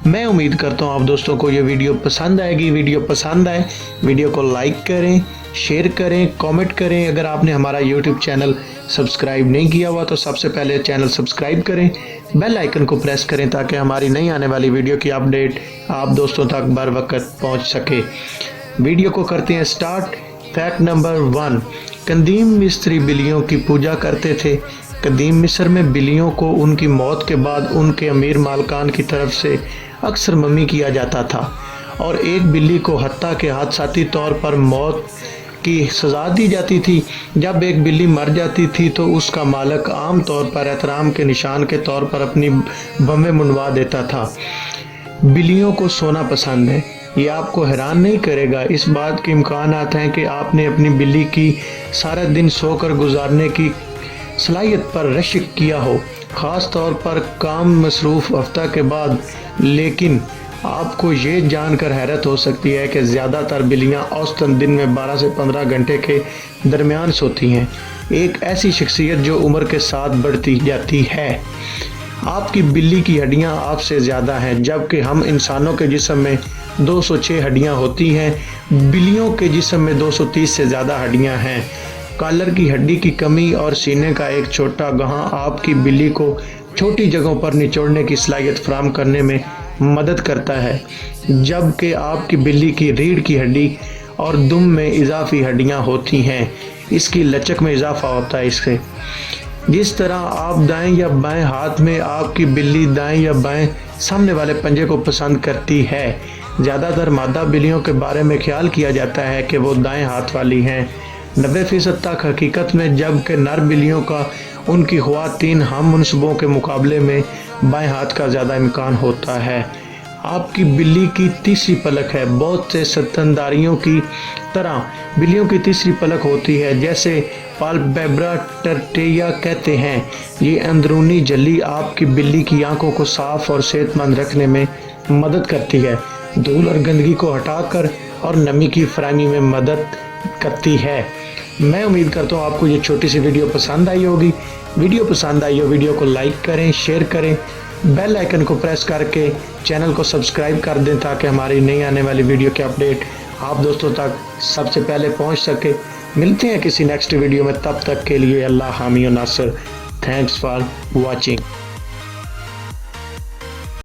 मैं उम्मीद करता हूँ आप दोस्तों को ये वीडियो पसंद आएगी। वीडियो पसंद आए वीडियो को लाइक करें, शेयर करें, कमेंट करें। अगर आपने हमारा यूट्यूब चैनल सब्सक्राइब नहीं किया हुआ तो सबसे पहले चैनल सब्सक्राइब करें, बेल आइकन को प्रेस करें ताकि हमारी नई आने वाली वीडियो की अपडेट आप दोस्तों तक बर वक्त पहुँच सके। वीडियो को करते हैं स्टार्ट। फैक्ट नंबर 1, कदीम मिस्री बिल्लियों की पूजा करते थे। कदीम मिस्र में बिल्लियों को उनकी मौत के बाद उनके अमीर मालकान की तरफ से अक्सर मम्मी किया जाता था और एक बिल्ली को हत्ता के हादसाती तौर पर मौत की सज़ा दी जाती थी। जब एक बिल्ली मर जाती थी तो उसका मालिक आम तौर पर एहतराम के निशान के तौर पर अपनी बम्बें मुंडवा देता था। बिल्लियों को सोना पसंद है, ये आपको हैरान नहीं करेगा। इस बात के इम्कान आता है कि आपने अपनी बिल्ली की सारा दिन सोकर गुजारने की सलाहियत पर रश्क किया हो, ख़ास तौर पर काम मसरूफ़ हफ्ता के बाद। लेकिन आपको ये जानकर हैरत हो सकती है कि ज़्यादातर बिल्लियाँ औसतन दिन में 12 से 15 घंटे के दरमियान सोती हैं। एक ऐसी शख्सियत जो उम्र के साथ बढ़ती जाती है। आपकी बिल्ली की हड्डियाँ आपसे ज़्यादा हैं, जबकि हम इंसानों के जिस्म में 206 हड्डियाँ होती हैं। बिल्लियों के जिस्म में 230 से ज़्यादा हड्डियाँ हैं। कॉलर की हड्डी की कमी और सीने का एक छोटा गहां आपकी बिल्ली को छोटी जगहों पर निचोड़ने की सलाहियत फराहम करने में मदद करता है, जबकि आपकी बिल्ली की रीढ़ की हड्डी और दुम में इजाफी हड्डियां होती हैं। इसकी लचक में इजाफा होता है इससे। जिस तरह आप दाएं या बाएं हाथ में, आपकी बिल्ली दाएं या बाएं सामने वाले पंजे को पसंद करती है। ज़्यादातर मादा बिल्लियों के बारे में ख्याल किया जाता है कि वो दाएं हाथ वाली हैं, 90% तक हकीकत में, जबकि नर बिल्लियों का उनकी ख़वातीन हम मुनसबों के मुकाबले में बाएं हाथ का ज़्यादा इम्कान होता है। आपकी बिल्ली की तीसरी पलक है। बहुत से स्तनधारियों की तरह बिल्लियों की तीसरी पलक होती है, जैसे पाल्पेब्रा टर्टेया कहते हैं। ये अंदरूनी झिल्ली आपकी बिल्ली की आंखों को साफ और सेहतमंद रखने में मदद करती है, धूल और गंदगी को हटाकर और नमी की फराहमी में मदद करती है। मैं उम्मीद करता हूँ आपको ये छोटी सी वीडियो पसंद आई होगी। वीडियो पसंद आई हो वीडियो को लाइक करें, शेयर करें, बेल आइकन को प्रेस करके चैनल को सब्सक्राइब कर दें ताकि हमारी नई आने वाली वीडियो की अपडेट आप दोस्तों तक सबसे पहले पहुँच सके। मिलते हैं किसी नेक्स्ट वीडियो में, तब तक के लिए अल्लाह हामी और नासर। Thanks for watching.